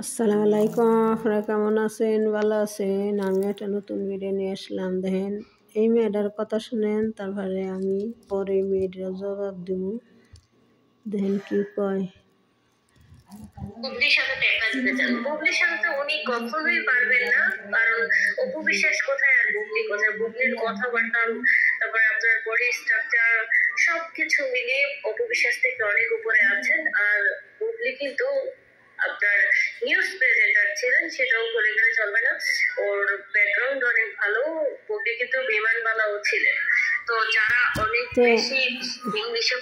আসসালামু আলাইকুম, আপনারা কেমন আছেন? ভালো আছেন? আমি একটা নতুন ভিডিও নিয়ে আসলাম। দেখেন, এই মেয়েটার কথা শুনেন, তারপরে আমি পরে মেয়েটার জবাব দিব। দেখেন কি কয়। বুবলির সাথে টেক্কা দিতে চান। বুবলির সাথে তো উনি কখনোই পারবেন না, কারণ অপু বিশ্বাস কোথায় আর বুবলি কোথায়। বুবলির কথাবার্তা, তারপরে আপনার বডি স্ট্রাকচার সবকিছু মিলিয়ে অপু বিশ্বাস থেকে অনেক উপরে আছেন। আর বুবলি কিন্তু আপনার নিউজ প্রেজেন্টার ছিলেন, সেটাও বলে গেলে চলবে না। ওর ব্যাকগ্রাউন্ড অনেক ভালো। বুবলি কিন্তু বিমানবালাও ছিলেন। তো যারা অনেক বেশি ইংলিশে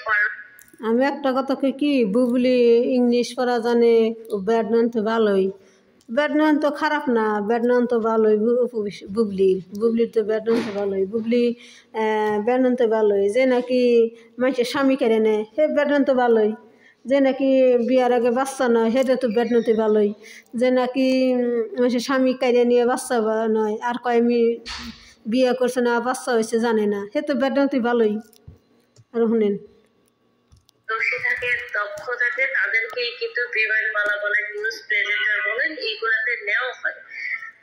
আমি একটা কথা কই কি, বুবলি ইংলিশ পড়া জানে, ব্যাডমিন্টন তো ভালোই। ব্যাডমিন্টন তো খারাপ না, ব্যাডমিন্টন তো ভালোই। বুবলির তো ব্যাডমিন্টন তো ভালোই। বুবলি ব্যাডমিন্টন তো ভালোই। যে নাকি মানুষের স্বামী কেড়ে নেয়, সে ব্যাডমিন্টন তো ভালোই। যে নাকি বিয়ার আগে বাচ্চা নয়, সেটা তো ব্যাডমিন্টন তো ভালোই। যে নাকি মানুষের স্বামী কেড়ে নিয়ে বাচ্চা নয়, আর কয় আমি বিয়ে করছে না, বাচ্চা হয়েছে জানে না, সে তো ব্যাডমিন্টন ভালোই। আর শুনেন, দোষী থাকে, দক্ষ থাকে, তাদেরকেই কিন্তু বিমানমালা বলেন, নিউজ প্রেজেন্টার বলেন, এইগুলাতে নেওয়া হয়।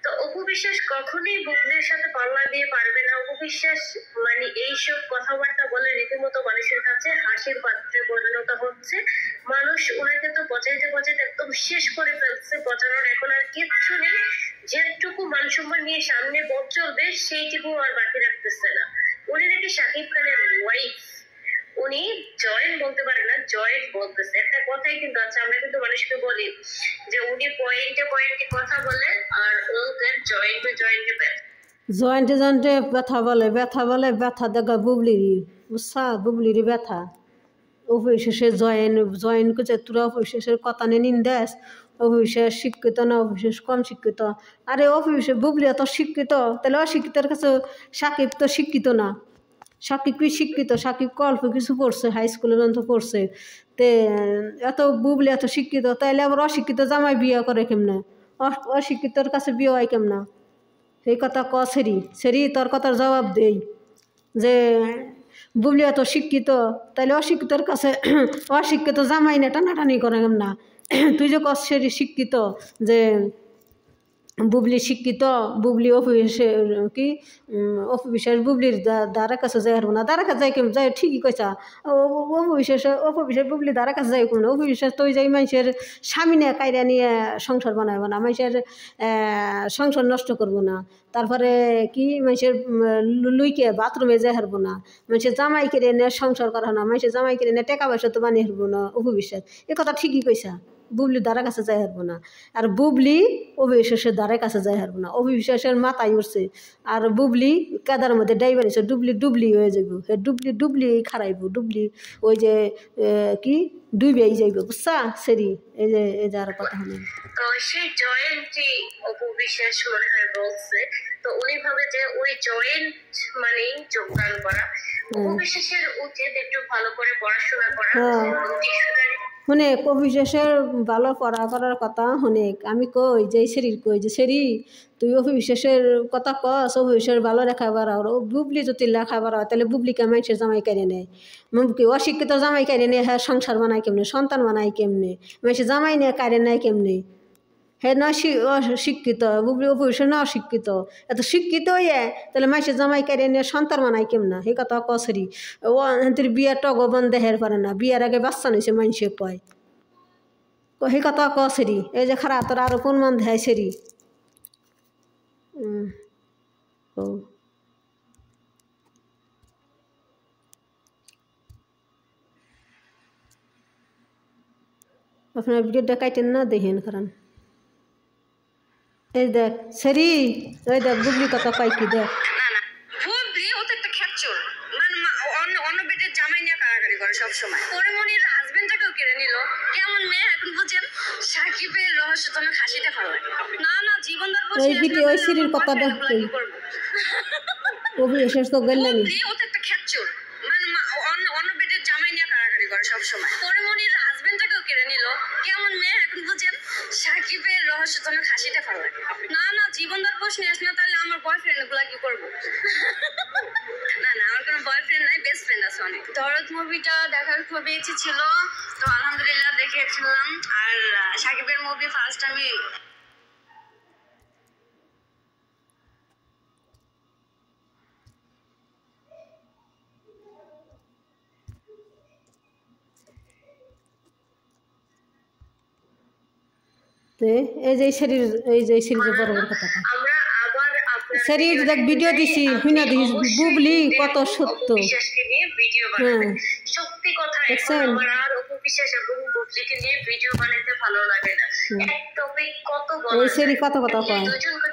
তো অপু বিশ্বাস কখনোই বুবলির সাথে পাল্লা দিয়ে পারবে না। অপু বিশ্বাস মানে এইসব কথাবার্তা বলে রীতিমতো মানুষের কাছে হাসির পাত্রে পরিণত হচ্ছে। মানুষ ওনাকে তো পচাইতে পচাইতে একদম শেষ করে ফেলছে। পচানোর এখন আর কিচ্ছু নেই। যেটুকু মান সম্মান নিয়ে সামনে পথ চলবে সেইটুকু আর বাকি রাখতেছে না। উনি নাকি শাকিব খানের ওয়াইফ, উনি জয়েন্ট বলতে পারে না, জয়েন্ট বলতেছে। একটা কথাই কিন্তু আছে, আমরা কিন্তু মানুষকে বলি যে উনি পয়েন্টে পয়েন্টে কথা বলে, আর ওদের জয়েন্টে জয়েন্টে ব্যথা বলে, ব্যথা দেখা বুবলির, বুঝছা? বুবলির ব্যথা অফিসে জয়েন করছে। তোরা অফিসের কথা নিয়ে নিন্দাস, অফিসে শিক্ষিত না, অফিসে কম শিক্ষিত। আরে অফিসে বুবলি এত শিক্ষিত, তাহলে অশিক্ষিতের কাছে সাকিব তো শিক্ষিত না। সাকিব কি শিক্ষিত? সাকিব অল্প কিছু পড়ছে, হাই স্কুলের পর্যন্ত পড়ছে। তে এত বুবলি এত শিক্ষিত, তাইলে আবার অশিক্ষিত জামাই বিয়ে করে কেমনে? অশিক্ষিতর কাছে বিয়ে হয় কেমনা? সেই কথা ক সেরি তোর কথার জবাব দেই যে বুবলি এত শিক্ষিত, তাইলে অশিক্ষিতর কাছে অশিক্ষিত জামাই না টানাটানি করে কেমনা? তুই যে কস সেরি শিক্ষিত, যে বুবলি শিক্ষিত, বুবলি অফিসের কি অফিসের বুবলির দ্বারা কাছে যাই হারবো না, দ্বারা কাছে যাই কেমন যাই? ঠিকই কইসা। অফিসের বুবলি দ্বারা কাছে যাই কেমন? অফিসের তো ওই যাই মানুষের স্বামী নিয়ে কায়রা নিয়ে সংসার বানাইব না, মানুষের সংসার নষ্ট করবো না। তারপরে কি মানুষের লুইকে বাথরুমে যাই হারবো না, মানুষের জামাই কেড়ে নিয়ে সংসার করা না, মানুষের জামাই কেড়ে নিয়ে টাকা পয়সা তো বানিয়ে হারবো না। অফিসের এ কথা ঠিকই কইসা, বুবলির দ্বারা কাছে যাই হারবো না। আর বুবলি অবিশ্বাসের দ্বারে কাছে যাই হারবো না, অবিশ্বাসের মাথায় উঠছে। আর বুবলি কাদার মধ্যে ডাইবার এসে ডুবলি হয়ে যাইব, হে ডুবলি খারাইব, ডুবলি ওই যে কি ডুবেই যাইব, বুঝছা সেরি? এই যে যার কথা হলো, তো সেই জয়েন্টই অপু বিশ্বাস মনে হয় বলছে। তো উনি ভাবে যে ওই জয়েন্ট মানেই যোগদান করা। অপু বিশ্বাসের উচিত একটু ভালো করে পড়াশোনা করা। অনেক অফিসের ভালো পড়া করার কথা অনেক। আমি কই যে সেরির কই যে সেরি, তুই অফিসের কথা কস, অফিসের ভালো লেখাবার। আর বুবলি যদি লেখাবার হয়, তাহলে বুবলিকে মানুষের জামাই কেড়ে নেয়। কি অশিক্ষিত জামাই কেড়ে নেয়? হ্যাঁ, সংসার বানায় কেমনে, সন্তান বানায় কেমনে? মানুষের জামাই নিয়ে কেড়ে নেয় কেমনে? হ্যাঁ, না শিক্ষিত, বুবলি অফিসে না অশিক্ষিত। এত শিক্ষিত হইয়া তাহলে মাসে জামাই কেড়ে নিয়ে সন্তান বানাই কেমনা? সেই কথা কসরি। ও তোর বিয়ার টগবন দেহের পারে না, বিয়ার আগে বাচ্চা নিছে মানুষে কয়। সেই কথা কসরি। এই যে খারাপ তোর আরো কোন মান দেয় সেরি। ও আপনার ভিডিওটা কাটেন না, দেখেন কারণ এই দেখ সেরি, ওই দেখ বুবলি কথা পাই কি দেখ। না না, বুবলি ও তো একটা খ্যাপচোর। মানে অন্য বেটের জামাই নিয়ে কারাকারি করে সবসময়। পরিমণির হাজবেন্ডটাকেও কেড়ে নিল। কেমন মেয়ে এখন বুঝেন? সাকিবের রহস্যজনক হাসিটা ভালো লাগে। না না, জীবনদার বসে ওই ভিডিও ওই সিরির কথা দেখ, অভিশেষ তো গেলেনি। ও তো একটা খ্যাপচোর। মানে অন্য বেটের জামাই নিয়ে কারাকারি করে সবসময়। পরিমণির হাজবেন্ডটাকেও কেড়ে নিল। কেমন মেয়ে এখন বুঝেন? সাকিবের রহস্যজনক হাসিটা ভালো লাগে। না না, জীবনদার প্রশ্ন আসে না, তাহলে আমার বয়ফ্রেন্ড গুলা কি করবো? না না, আমার কোনো বয়ফ্রেন্ড নাই, বেস্ট ফ্রেন্ড আছে অনেক। দরদ মুভিটা দেখার খুবই ইচ্ছে ছিল, তো আলহামদুলিল্লাহ দেখেছিলাম। আর সাকিবের মুভি ফার্স্ট আমি এই যে সিরিজের বড় বড় কথা আমরা আবার সিরিজ দেখ ভিডিও দিছি হুইনা দিস বুবলি কত সত্য বিশ্বাসকে নিয়ে ভিডিও বানাবেন সত্যি কথা এখন আমার আর অপবিশ্বাস এবং বুবলিকে নিয়ে ভিডিও বানাতে ভালো লাগে না এক টপিক কত বড় এই সিরিজ কত কথা কয় দুজনকে